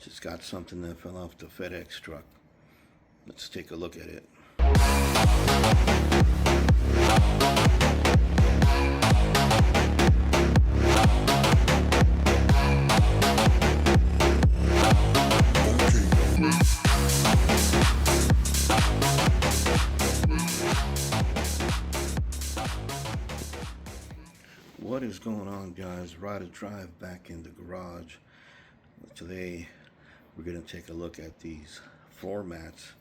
Just got something that fell off the FedEx truck. Let's take a look at it. What is going on, guys? Ride or Drive back in the garage. Today we're going to take a look at these floor mats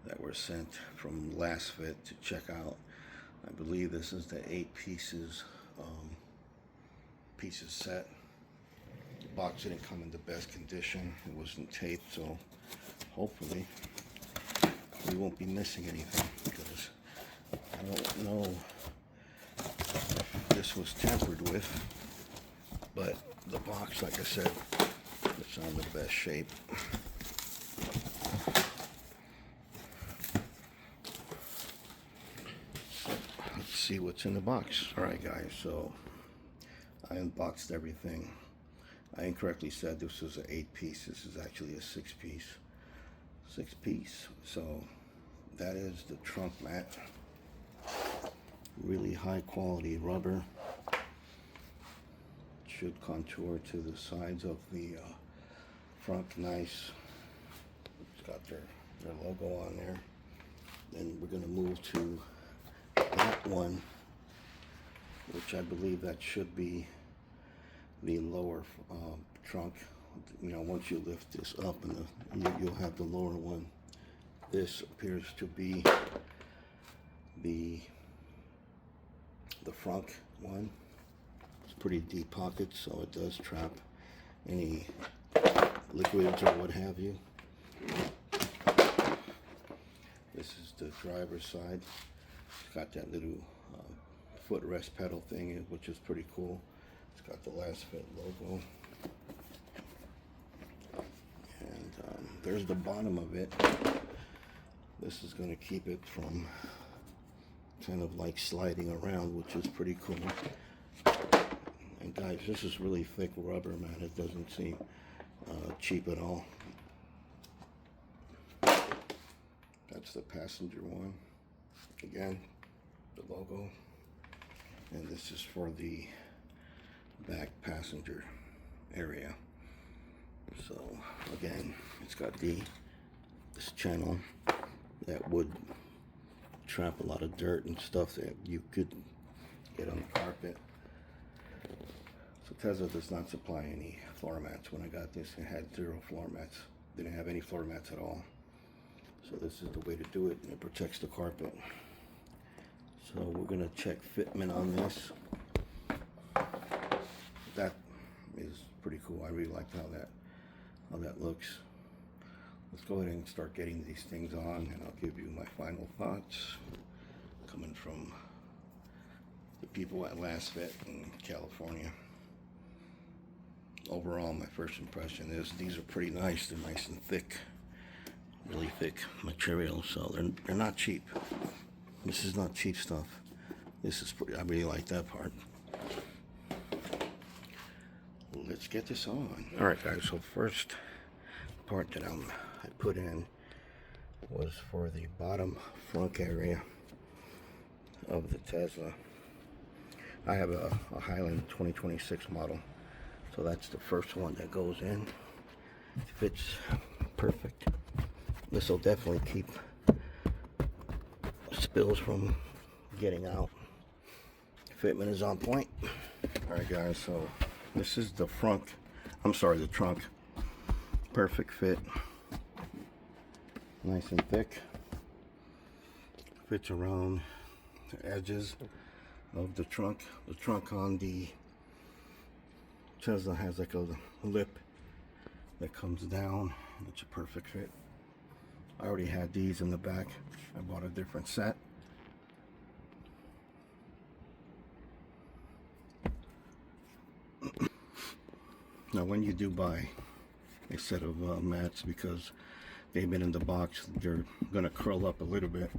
that were sent from LASFIT to check out. I believe this is the 8 pieces set. The box didn't come in the best condition. It wasn't taped, so hopefully we won't be missing anything, because I don't know if this was tampered with, but the box, like I said, it's not in the best shape. Let's see what's in the box. Alright guys, so I unboxed everything. I incorrectly said this was an 8-piece. This is actually a 6-piece. 6-piece. So that is the trunk mat. Really high quality rubber. Should contour to the sides of the front nice. It's got their logo on there. Then we're going to move to that one, which I believe that should be the lower trunk. You know, once you lift this up, and you'll have the lower one. This appears to be the front one. It's pretty deep pocket, so it does trap any liquids or what have you. This is the driver's side. It's got that little footrest pedal thing, which is pretty cool. It's got the LASFIT logo. And there's the bottom of it. This is going to keep it from kind of like sliding around, which is pretty cool. And guys, this is really thick rubber, man. It doesn't seem cheap at all. That's the passenger one. Again, the logo. And this is for the back passenger area. So again, it's got this channel that would trap a lot of dirt and stuff that you could get on the carpet. So Tesla does not supply any floor mats. When I got this, it had 0 floor mats. Didn't have any floor mats at all. So this is the way to do it, and it protects the carpet. So we're gonna check fitment on this. That is pretty cool. I really like how that looks. Let's go ahead and start getting these things on, and I'll give you my final thoughts coming from the people at LASFIT in California. Overall, my first impression is these are pretty nice. They're nice and thick, really thick material, so they're not cheap. This is not cheap stuff. This is pretty, I really like that part. Let's get this on. Alright guys, so first part that I put in was for the bottom front area of the Tesla. I have a Highland 2026 model, so that's the first one that goes in. It fits perfect. This will definitely keep spills from getting out. Fitment is on point. Alright guys, so this is the the trunk. Perfect fit. Nice and thick. Fits around the edges of the trunk. The trunk on the Tesla has like a lip that comes down. It's a perfect fit. I already had these in the back. I bought a different set. Now when you do buy a set of mats, because they've been in the box, they're gonna curl up a little bit,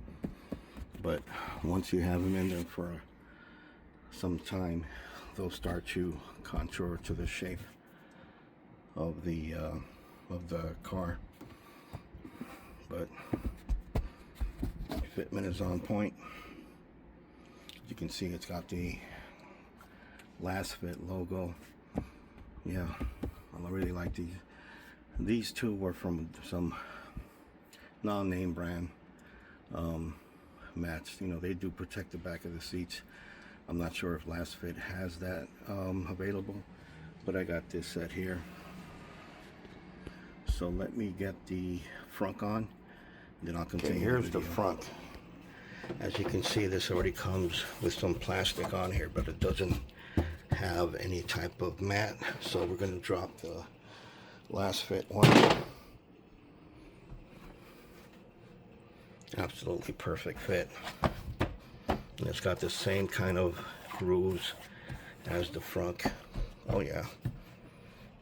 but once you have them in there for some time, they'll start to contour to the shape of the of the car. But fitment is on point. As you can see, it's got the LASFIT logo. Yeah, I really like these. These two were from some non-name brand mats. You know, they do protect the back of the seats. I'm not sure if LASFIT has that available, but I got this set here. So let me get the front on, then I'll continue. Okay, here's the front. As you can see, this already comes with some plastic on here, but it doesn't have any type of mat. So we're going to drop the LASFIT one. Absolutely perfect fit. And it's got the same kind of grooves as the front. Oh yeah,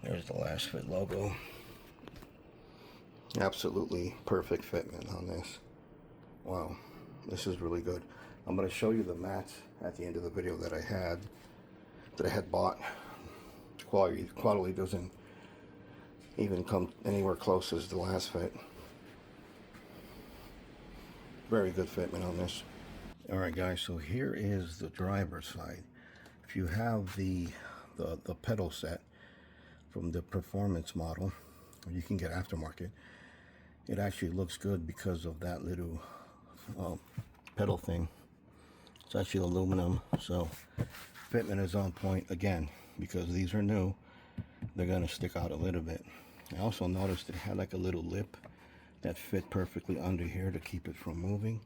there's the LASFIT logo. Absolutely perfect fitment on this. Wow, this is really good. I'm going to show you the mats at the end of the video that I had bought. The quality doesn't even come anywhere close as the LASFIT. Very good fitment on this. Alright guys, so here is the driver's side. If you have the pedal set from the performance model, you can get aftermarket. It actually looks good because of that little pedal thing. It's actually aluminum, so fitment is on point again. Because these are new, they're gonna stick out a little bit. I also noticed it had like a little lip that fit perfectly under here to keep it from moving.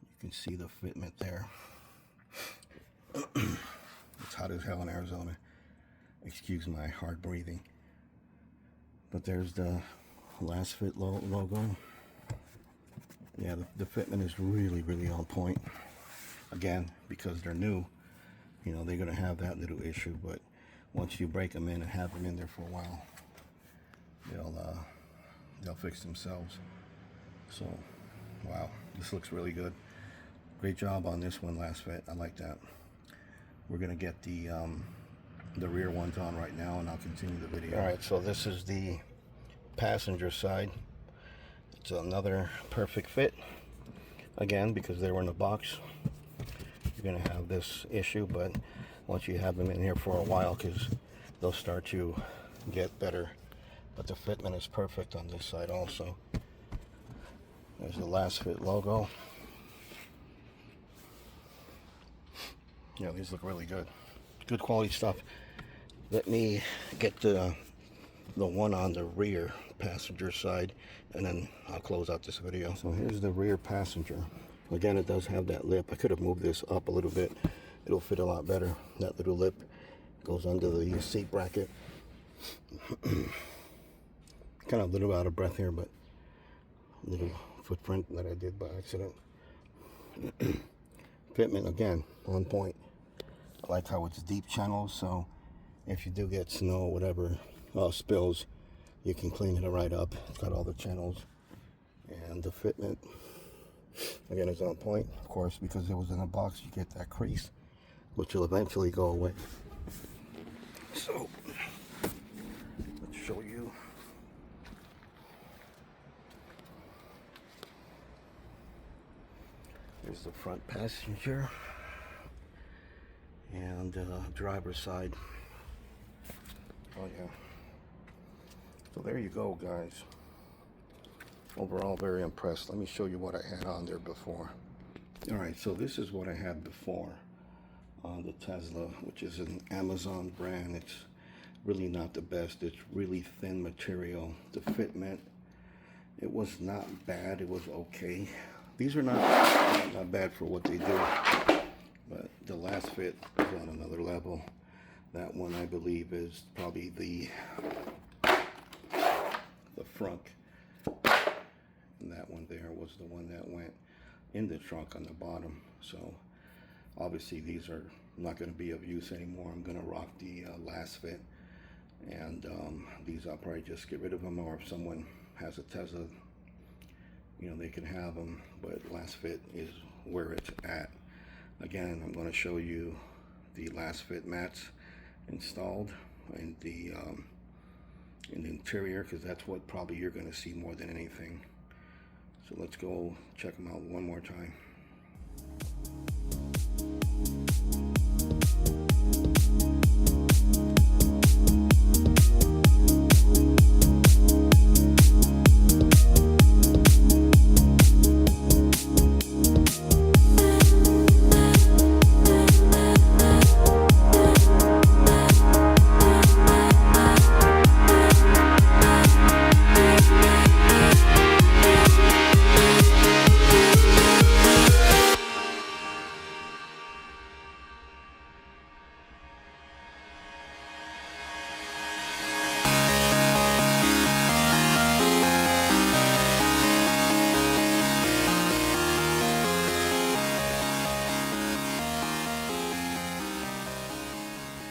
You can see the fitment there. It's hot as hell in Arizona. Excuse my hard breathing. But there's the LASFIT logo. Yeah, the fitment is really, really on point. Again, because they're new, you know, they're gonna have that little issue, but once you break them in and have them in there for a while, they'll fix themselves. So, wow, this looks really good. Great job on this one, LASFIT. I like that. We're gonna get the rear ones on right now, and I'll continue the video. All right, so this is the passenger side. It's another perfect fit. Again, because they were in the box, you're gonna have this issue, but once you have them in here for a while, because they'll start to get better. But the fitment is perfect on this side also. There's the LASFIT logo. Yeah, these look really good. Good quality stuff. Let me get the one on the rear passenger side, and then I'll close out this video. So here's the rear passenger. Again, it does have that lip. I could have moved this up a little bit. It'll fit a lot better. That little lip goes under the seat bracket. Kind of a little out of breath here, but little footprint that I did by accident. Fitment, again, on point. I like how it's deep channels, so if you do get snow or whatever spills, you can clean it right up. It's got all the channels. And the fitment, again, is on point. Of course, because it was in a box, you get that crease, which will eventually go away. So, let's show you. Here's the front passenger and driver's side. Oh yeah. So there you go, guys. Overall, very impressed. Let me show you what I had on there before. All right, so this is what I had before on the Tesla, which is an Amazon brand. It's really not the best. It's really thin material. The fitment, it was not bad. It was okay. These are not bad for what they do, but the LASFIT is on another level. That one, I believe, is probably the front, and that one there was the one that went in the trunk on the bottom. So obviously these are not going to be of use anymore. I'm going to rock the LASFIT, and these I'll probably just get rid of them, or if someone has a Tesla, you know, they can have them, but LASFIT is where it's at. Again, I'm going to show you the LASFIT mats installed and the in the interior, because that's what probably you're going to see more than anything. So let's go check them out one more time.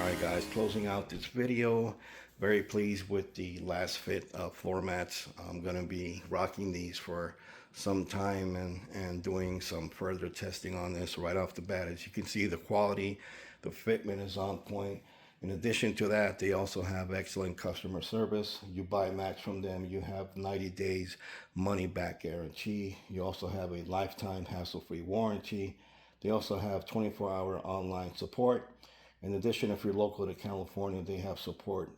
Alright guys, closing out this video, very pleased with the LASFIT floor mats. I'm going to be rocking these for some time and doing some further testing on this right off the bat. As you can see, the quality, the fitment is on point. In addition to that, they also have excellent customer service. You buy mats from them, you have 90 days money back guarantee. You also have a lifetime hassle-free warranty. They also have 24-hour online support. In addition, if you're local to California, they have support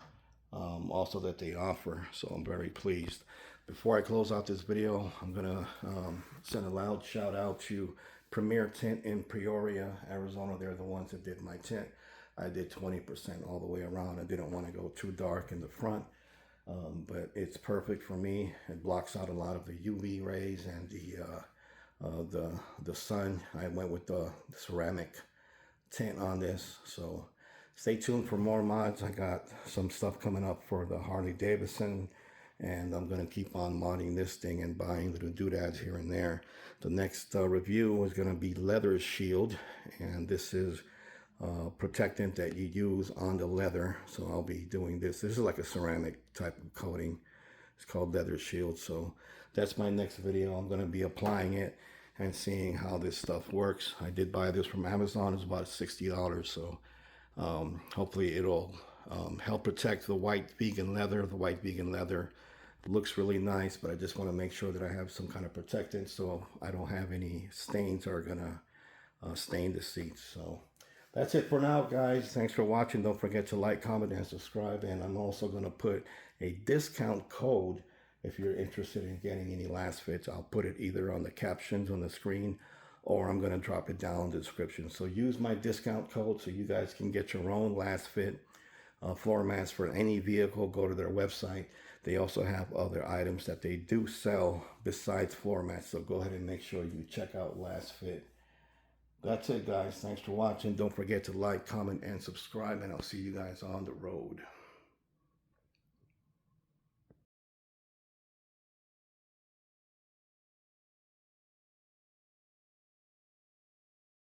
also that they offer. So I'm very pleased. Before I close out this video, I'm going to send a loud shout out to Premier Tint in Peoria, Arizona. They're the ones that did my tint. I did 20% all the way around. I didn't want to go too dark in the front, but it's perfect for me. It blocks out a lot of the UV rays and the sun. I went with the ceramic tint on this, so stay tuned for more mods. I got some stuff coming up for the Harley Davidson, and I'm going to keep on modding this thing and buying little doodads here and there. The next review is going to be leather shield, and this is protectant that you use on the leather. So I'll be doing this. This is like a ceramic type of coating. It's called leather shield. So that's my next video. I'm going to be applying it and seeing how this stuff works. I did buy this from Amazon. It's about $60. So hopefully it'll help protect the white vegan leather. The white vegan leather looks really nice, but I just want to make sure that I have some kind of protectant so I don't have any stains that are gonna stain the seats. So that's it for now, guys. Thanks for watching. Don't forget to like, comment, and subscribe. And I'm also going to put a discount code if you're interested in getting any LASFIT'S. I'll put it either on the captions on the screen, or I'm going to drop it down in the description. So use my discount code so you guys can get your own LASFIT floor mats for any vehicle. Go to their website. They also have other items that they do sell besides floor mats. So go ahead and make sure you check out LASFIT. That's it, guys. Thanks for watching. Don't forget to like, comment, and subscribe, and I'll see you guys on the road.